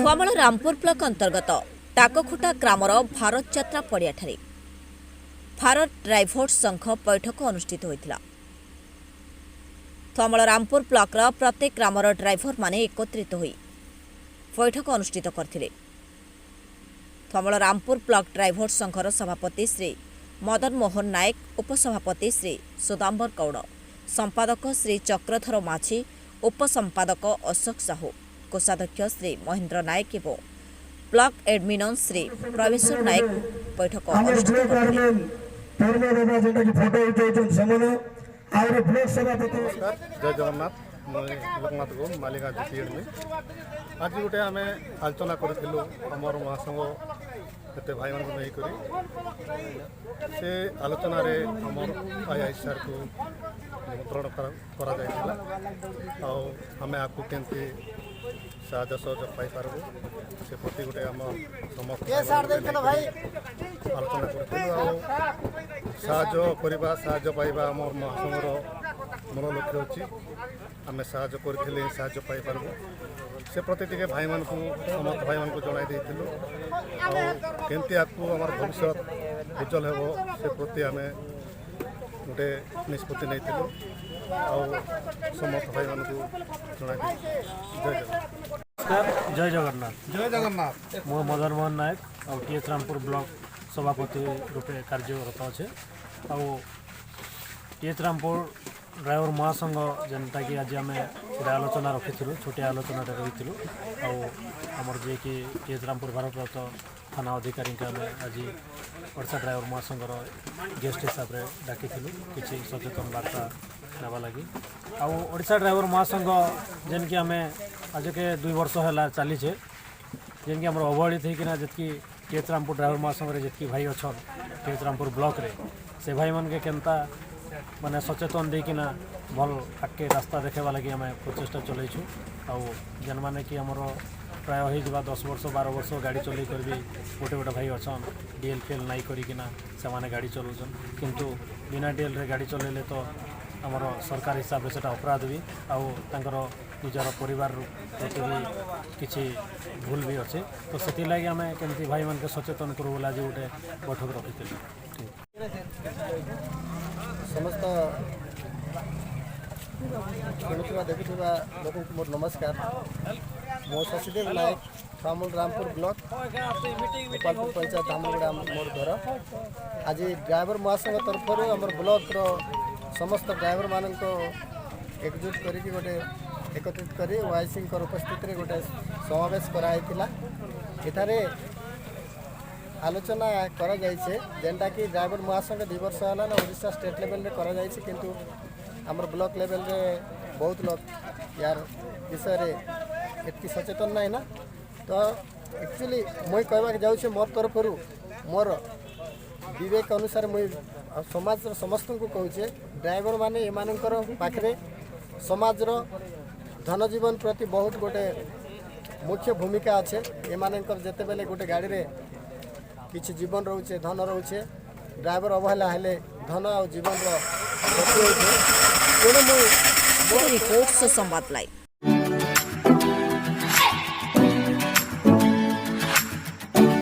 Thuamul Rampur block ଅନ୍ତର୍ଗତ ଟାକଖୁଟା ଗ୍ରାମର ଭାରତ ଯାତ୍ରା ପଡ଼ିଆଠାରେ ଭାରତ ଡ୍ରାଇଭର୍ସ ସଂଘ ବୈଠକ ଅନୁଷ୍ଠିତ ହୋଇଥିଲା। ଥୁଆମୂଳ ରାମପୁର ବ୍ଲକର ପ୍ରତ୍ୟେକ ଗ୍ରାମର ଡ୍ରାଇଭରମାନେ ଏକତ୍ରିତ ହୋଇ ବୈଠକ ଅନୁଷ୍ଠିତ କରିଥିଲେ। ଥୁଆମୂଳ ରାମପୁର ବ୍ଲକ ଡ୍ରାଇଭର୍ସ ସଂଘର ସଭାପତି ଶ୍ରୀ ମଦନ ମୋହନ ନାୟକ, ଉପସଭାପତି ଶ୍ରୀ ସୁଦାମ୍ବର ଗୌଡ଼, ସମ୍ପାଦକ ଶ୍ରୀ ଚକ୍ରଧର ମାଝୀ, ଉପସମ୍ପାଦକ ଅଶୋକ ସାହୁ, କୋଷାଧ୍ୟକ୍ଷ ଶ୍ରୀ ମହେନ୍ଦ୍ର ନାୟକ ଏବଂ ବ୍ଲକ ଏଡମିନ୍ ଶ୍ରୀ ପ୍ରବେଶ୍ୱର ନାୟକ ବୈଠକ ଅନୁଷ୍ଠିତ କରିଥିଲେ। जय जगन्नाथ लोकनाथ गो मालिका जीपीएड में आज गोटे आम आलोचना करूँ आमर महासंघ केते भाई मान नहीं करी से आलोचन आमर आई सार को निमंत्रण आम आपको केमती साहय सहयोग पाइबारू से प्रति गोटे आम समस्त आलोचना करूँ साहय करवा साहय पाइबा आमर महासंघर मन लक्ष्य अच्छी आम साहय करें साहय पाइबारू से प्रति टे भाई मान समस्त भाई मान जन केमती आपको आम भविष्य उज्जवल हो से प्रति आम गोटे निष्पत्ति नहीं समस्त भाई मान जन जय जगन्नाथ जय जगन्नाथ मो मदन मोहन नायक और टीएच रामपुर ब्लॉक सभापति रूपे कार्यरत अच्छे टीएच रामपुर ड्राइवर महासंघ जेनटा कि आज आम गोटे आलोचना रखी छोटिया आलोचना रही आमर जे कि टीएच रामपुर भारत थाना अधिकारी आम आज ओडिशा ड्राइवर महासंघर गेस्ट हिसाब से डाकी किसी सचेतन वार्ता नेवा लगी ओडिशा ड्राइवर महासंघ जेन कि आम आज के 2 वर्ष है चलीचे जेन कि आम अवहेलित होना जी टीएच रामपुर ड्राइवर महासंघ जी भाई अच्छा टीएच रामपुर ब्लॉक रे से भाई मन के केनता माने सचेतन देकिना भल आगे रास्ता देखेवा लगी आम प्रचेषा चलैछु जेन माने कि आमर प्राय हो 10 वर्ष 12 वर्ष गाड़ी चल कर भी गोटे गोटे भाई अच्छा डीएल फेल नाई करना से गाड़ी चलाउछन किंतु बिना डीएल रे गाड़ी चलैले तो आमर सरकार हिसाब से अपराध भी आउर निजर परिवार प्रति भी किसी भूल भी अच्छे तो से लगी आम केमती भाई मान के सचेतन करूँ बोला आज गोटे बैठक रखी समस्त शुणुवा देखुवा लोक मोर नमस्कार मो शशिदेव नायक ठामुल रामपुर ब्लॉक गोपालपुर पंचायत धामगुड़ा मोर घर आज ड्राइवर महासंघ तरफ आमर ब्लॉक समस्त ड्राइवर मान एकजुट करके गोटे एकत्रित कर वाईसी उपस्थित गोटे समावेश कराई आलोचना करा जाइछे जेनटा कि ड्राइवर महासंघ 2 वर्ष है ओडिशा स्टेट लेवल रे करा जाइछे किंतु आमर ब्लॉक लेवल रे बहुत लोग यार विषय रे एतकी सचेतन नहीं ना तो एक्चुअली मुई कहवा जाऊँ मोर तरफ मोर विवेक अनुसार मुई समाज समस्त को कहूचे ड्राइवर माने एमानकर पाखरे समाज धन जीवन प्रति बहुत गोटे मुख्य भूमिका अच्छे एमानकर जेते बेले गोटे गाड़ी रे किसी जीवन रोचे धन रोचे ड्राइवर अवहेला हेले धन और जीवन रिपोर्ट संवाद लाइव।